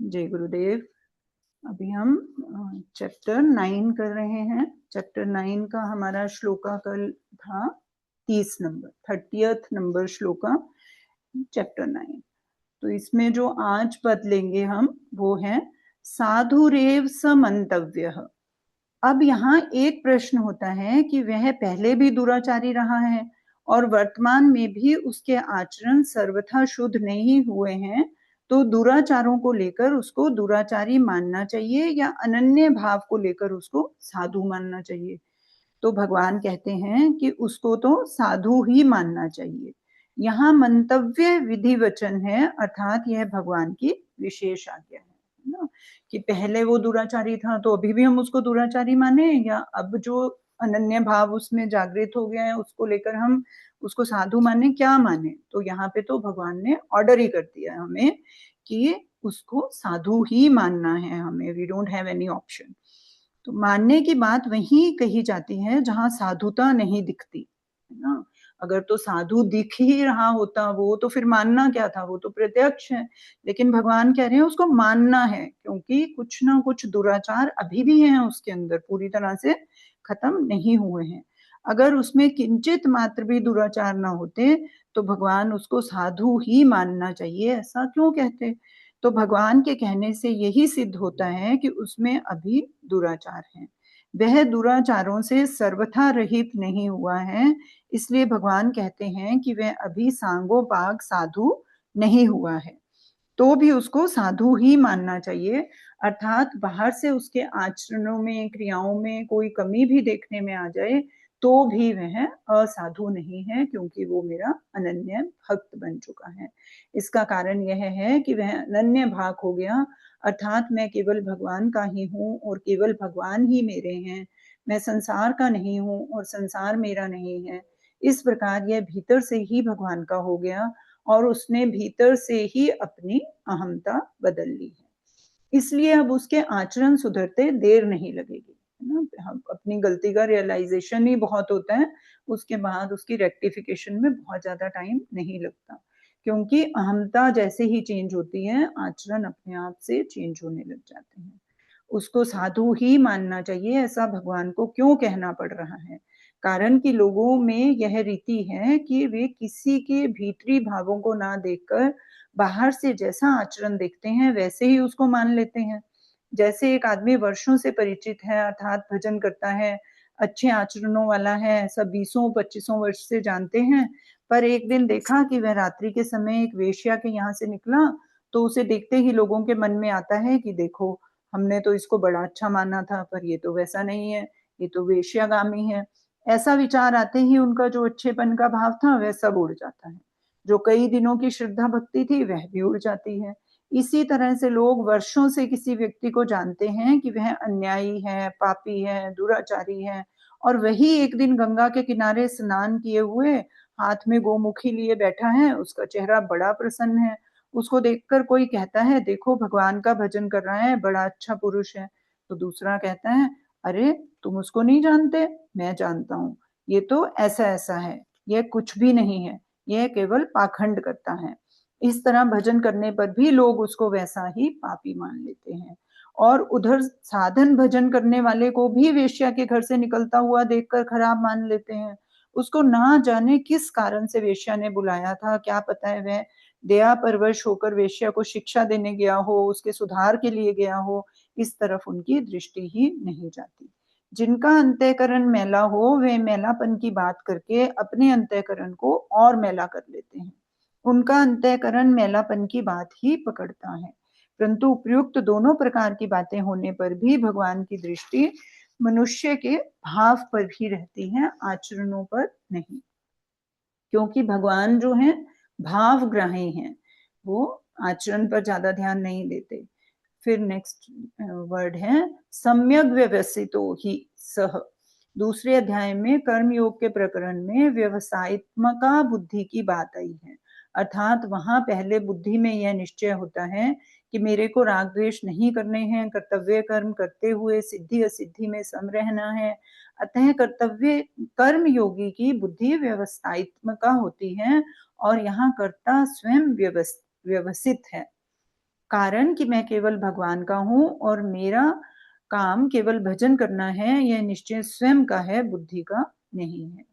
जय गुरुदेव। अभी हम चैप्टर 9 कर रहे हैं। चैप्टर 9 का हमारा श्लोका कल था 30 नंबर श्लोका चैप्टर 9। तो इसमें जो आज पद लेंगे हम वो है साधुरेव स मंतव्यः। अब यहाँ एक प्रश्न होता है कि वह पहले भी दुराचारी रहा है और वर्तमान में भी उसके आचरण सर्वथा शुद्ध नहीं हुए हैं, तो दुराचारों को लेकर उसको दुराचारी मानना चाहिए या अनन्य भाव को लेकर उसको साधु मानना चाहिए। तो भगवान कहते हैं कि उसको तो साधु ही मानना चाहिए। यहाँ मंतव्य विधि वचन है, अर्थात यह भगवान की विशेष आज्ञा है ना, कि पहले वो दुराचारी था तो अभी भी हम उसको दुराचारी माने, या अब जो अनन्य भाव उसमें जागृत हो गया है उसको लेकर हम उसको साधु माने, क्या माने। तो यहाँ पे तो भगवान ने ऑर्डर ही कर दिया हमें कि उसको साधु ही मानना है हमें, we don't have any option. तो मानने की बात वहीं कही जाती है जहां साधुता नहीं दिखती है ना। अगर तो साधु दिख ही रहा होता वो तो फिर मानना क्या था, वो तो प्रत्यक्ष है। लेकिन भगवान कह रहे हैं उसको मानना है, क्योंकि कुछ ना कुछ दुराचार अभी भी हैं उसके अंदर, पूरी तरह से खत्म नहीं हुए हैं। अगर उसमें किंचित मात्र भी दुराचार ना होते तो भगवान उसको साधु ही मानना चाहिए, ऐसा क्यों कहते। तो भगवान के कहने से यही सिद्ध होता है कि उसमें अभी दुराचार है, वह दुराचारों से सर्वथा रहित नहीं हुआ है। इसलिए भगवान कहते हैं कि वह अभी सांगोपांग साधु नहीं हुआ है, तो भी उसको साधु ही मानना चाहिए। अर्थात बाहर से उसके आचरणों में क्रियाओं में कोई कमी भी देखने में आ जाए तो भी वह असाधु नहीं है, क्योंकि वो मेरा अनन्य भक्त बन चुका है। इसका कारण यह है कि वह अनन्य भाग हो गया, अर्थात मैं केवल भगवान का ही हूँ और केवल भगवान ही मेरे हैं, मैं संसार का नहीं हूँ और संसार मेरा नहीं है। इस प्रकार यह भीतर से ही भगवान का हो गया और उसने भीतर से ही अपनी अहमता बदल ली है। इसलिए अब उसके आचरण सुधरते देर नहीं लगेगी, है ना। हम अपनी गलती का रियलाइजेशन ही बहुत होता है, उसके बाद उसकी रेक्टिफिकेशन में बहुत ज्यादा टाइम नहीं लगता, क्योंकि अहमता जैसे ही चेंज होती है आचरण अपने आप से चेंज होने लग जाते हैं। उसको साधु ही मानना चाहिए, ऐसा भगवान को क्यों कहना पड़ रहा है। कारण कि लोगों में यह रीति है कि वे किसी के भीतरी भावों को ना देखकर बाहर से जैसा आचरण देखते हैं वैसे ही उसको मान लेते हैं। जैसे एक आदमी वर्षों से परिचित है, अर्थात भजन करता है, अच्छे आचरणों वाला है, सब 20-25 वर्ष से जानते हैं, पर एक दिन देखा कि वह रात्रि के समय एक वेश्या के यहाँ से निकला, तो उसे देखते ही लोगों के मन में आता है कि देखो हमने तो इसको बड़ा अच्छा माना था, पर ये तो वैसा नहीं है, ये तो वेश्यागामी है। ऐसा विचार आते ही उनका जो अच्छेपन का भाव था वह सब उड़ जाता है, जो कई दिनों की श्रद्धा भक्ति थी वह भी उड़ जाती है। इसी तरह से लोग वर्षों से किसी व्यक्ति को जानते हैं कि वह अन्यायी है, पापी है, दुराचारी है, और वही एक दिन गंगा के किनारे स्नान किए हुए हाथ में गोमुखी लिए बैठा है, उसका चेहरा बड़ा प्रसन्न है, उसको देखकर कोई कहता है देखो भगवान का भजन कर रहा है, बड़ा अच्छा पुरुष है। तो दूसरा कहता है अरे तुम उसको नहीं जानते, मैं जानता हूँ, ये तो ऐसा ऐसा है, यह कुछ भी नहीं है, यह केवल पाखंड करता है। इस तरह भजन करने पर भी लोग उसको वैसा ही पापी मान लेते हैं। और उधर साधन भजन करने वाले को भी वेश्या के घर से निकलता हुआ देखकर खराब मान लेते हैं। उसको ना जाने किस कारण से वेश्या ने बुलाया था, क्या पता है वह दया परवश होकर वेश्या को शिक्षा देने गया हो, उसके सुधार के लिए गया हो, इस तरफ उनकी दृष्टि ही नहीं जाती। जिनका अंतःकरण मैला हो वे मैलापन की बात करके अपने अंतःकरण को और मैला कर लेते हैं, उनका अंतःकरण मैलापन की बात ही पकड़ता है। परंतु उपयुक्त दोनों प्रकार की बातें होने पर भी भगवान की दृष्टि मनुष्य के भाव पर भी रहती है, आचरणों पर नहीं, क्योंकि भगवान जो है भावग्राही हैं, वो आचरण पर ज्यादा ध्यान नहीं देते। फिर नेक्स्ट वर्ड है सम्यक व्यवसितो ही सह। दूसरे अध्याय में कर्म योग के प्रकरण में व्यवसायत्मका बुद्धि की बात आई है, अर्थात वहां पहले बुद्धि में यह निश्चय होता है कि मेरे को राग द्वेष नहीं करने हैं, कर्तव्य कर्म करते हुए सिद्धि असिद्धि में सम रहना है। अतः कर्तव्य कर्म योगी की बुद्धि व्यवसायत्मका होती है और यहाँ कर्ता स्वयं व्यवसित है। कारण कि मैं केवल भगवान का हूं और मेरा काम केवल भजन करना है, यह निश्चय स्वयं का है, बुद्धि का नहीं है।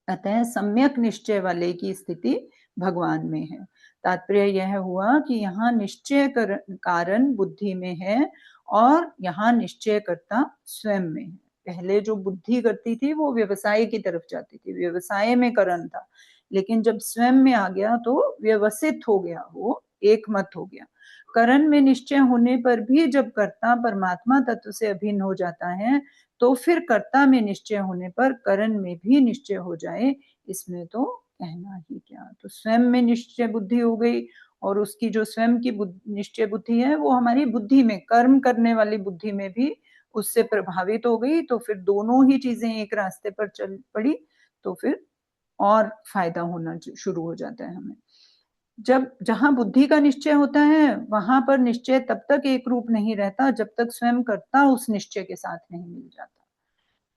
अतः सम्यक निश्चय वाले की स्थिति भगवान में है। तात्पर्य यह हुआ कि यहाँ निश्चय कारण बुद्धि में है और यहाँ निश्चय करता स्वयं में है। पहले जो बुद्धि करती थी वो व्यवसाय की तरफ जाती थी, व्यवसाय में करण था, लेकिन जब स्वयं में आ गया तो व्यवसित हो गया, वो एक मत हो गया। करण में निश्चय होने पर भी जब कर्ता परमात्मा तत्व से अभिन्न हो जाता है तो फिर कर्ता में निश्चय होने पर करण में भी निश्चय हो जाए, इसमें तो कहना ही क्या। तो स्वयं में निश्चय बुद्धि हो गई और उसकी जो स्वयं की निश्चय बुद्धि है वो हमारी बुद्धि में, कर्म करने वाली बुद्धि में भी उससे प्रभावित हो गई। तो फिर दोनों ही चीजें एक रास्ते पर चल पड़ी तो फिर और फायदा होना शुरू हो जाता है हमें। जब जहां बुद्धि का निश्चय होता है वहां पर निश्चय तब तक एक रूप नहीं रहता जब तक स्वयं कर्ता उस निश्चय के साथ नहीं मिल जाता।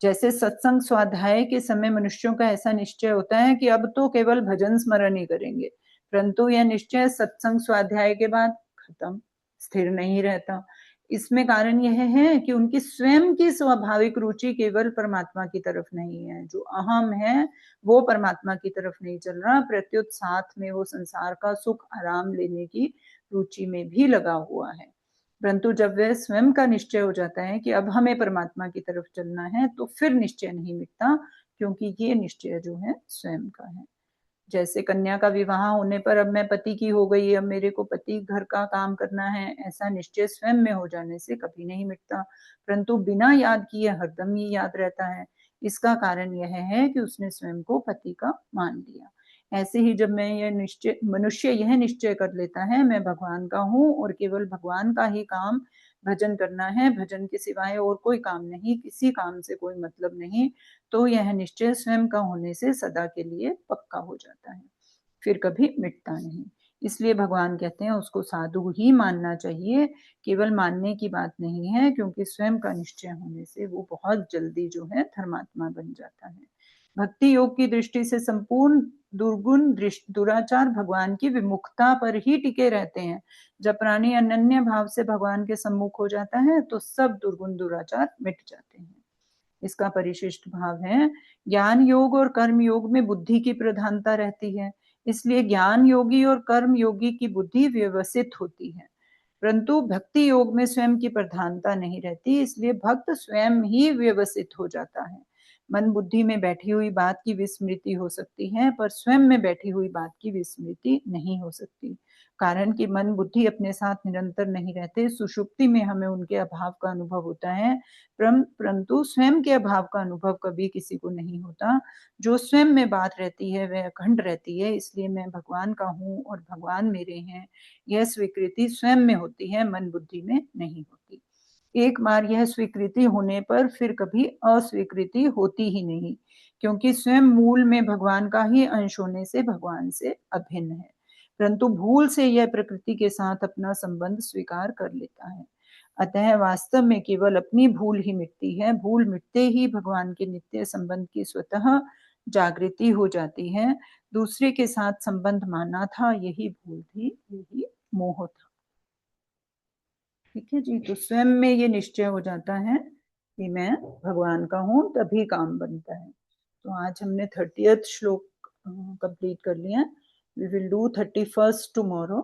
जैसे सत्संग स्वाध्याय के समय मनुष्यों का ऐसा निश्चय होता है कि अब तो केवल भजन स्मरण ही करेंगे, परंतु यह निश्चय सत्संग स्वाध्याय के बाद खत्म, स्थिर नहीं रहता। इसमें कारण यह है कि उनकी स्वयं की स्वाभाविक रुचि केवल परमात्मा की तरफ नहीं है, जो अहम है वो परमात्मा की तरफ नहीं चल रहा, प्रत्युत साथ में वो संसार का सुख आराम लेने की रुचि में भी लगा हुआ है। परंतु जब वह स्वयं का निश्चय हो जाता है कि अब हमें परमात्मा की तरफ चलना है तो फिर निश्चय नहीं मिटता, क्योंकि ये निश्चय जो है स्वयं का है। जैसे कन्या का विवाह होने पर अब मैं पति की हो गई, अब मेरे को पति घर का काम करना है, ऐसा निश्चय स्वयं में हो जाने से कभी नहीं मिटता, परंतु बिना याद किए हरदम ही याद रहता है। इसका कारण यह है कि उसने स्वयं को पति का मान लिया। ऐसे ही जब मैं यह निश्चय, मनुष्य यह निश्चय कर लेता है मैं भगवान का हूँ और केवल भगवान का ही काम भजन करना है, भजन के सिवाय और कोई काम नहीं, किसी काम से कोई मतलब नहीं, तो यह निश्चय स्वयं का होने से सदा के लिए पक्का हो जाता है, फिर कभी मिटता नहीं। इसलिए भगवान कहते हैं उसको साधु ही मानना चाहिए, केवल मानने की बात नहीं है, क्योंकि स्वयं का निश्चय होने से वो बहुत जल्दी जो है धर्मात्मा बन जाता है। भक्ति योग की दृष्टि से संपूर्ण दुर्गुण दुराचार भगवान की विमुखता पर ही टिके रहते हैं। जब प्राणी अनन्य भाव से भगवान के सम्मुख हो जाता है तो सब दुर्गुण दुराचार मिट जाते हैं। इसका परिशिष्ट भाव है ज्ञान योग और कर्म योग में बुद्धि की प्रधानता रहती है, इसलिए ज्ञान योगी और कर्म योगी की बुद्धि व्यवसित होती है, परंतु भक्ति योग में स्वयं की प्रधानता नहीं रहती, इसलिए भक्त स्वयं ही व्यवसित हो जाता है। मन बुद्धि में बैठी हुई बात की विस्मृति हो सकती है पर स्वयं में बैठी हुई बात की विस्मृति नहीं हो सकती, कारण कि मन बुद्धि अपने साथ निरंतर नहीं रहते। सुषुप्ति में हमें उनके अभाव का अनुभव होता है, परंतु स्वयं के अभाव का अनुभव कभी किसी को नहीं होता। जो स्वयं में बात रहती है वह अखंड रहती है, इसलिए मैं भगवान का हूँ और भगवान मेरे हैं, यह स्वीकृति स्वयं में होती है, मन बुद्धि में नहीं होती। एक बार यह स्वीकृति होने पर फिर कभी अस्वीकृति होती ही नहीं, क्योंकि स्वयं मूल में भगवान का ही अंश होने से भगवान से अभिन्न है, परंतु भूल से यह प्रकृति के साथ अपना संबंध स्वीकार कर लेता है। अतः वास्तव में केवल अपनी भूल ही मिटती है, भूल मिटते ही भगवान के नित्य संबंध की स्वतः जागृति हो जाती है। दूसरे के साथ संबंध माना था यही भूल थी, यही मोह था। ठीक है जी, तो स्वयं में ये निश्चय हो जाता है कि मैं भगवान का हूं, तभी काम बनता है। तो आज हमने 30th श्लोक कंप्लीट कर लिया। We will do 31st tomorrow.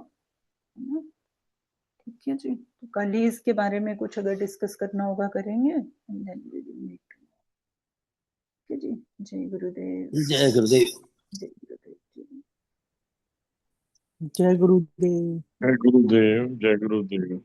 ठीक है जी, तो कल ही इसके बारे में कुछ अगर डिस्कस करना होगा करेंगे। ठीक है जी, जय गुरुदेव। जय गुरुदेव। जय गुरुदेव जी। जय गुरुदेव। जय गुरुदेव। जय गुरुदेव।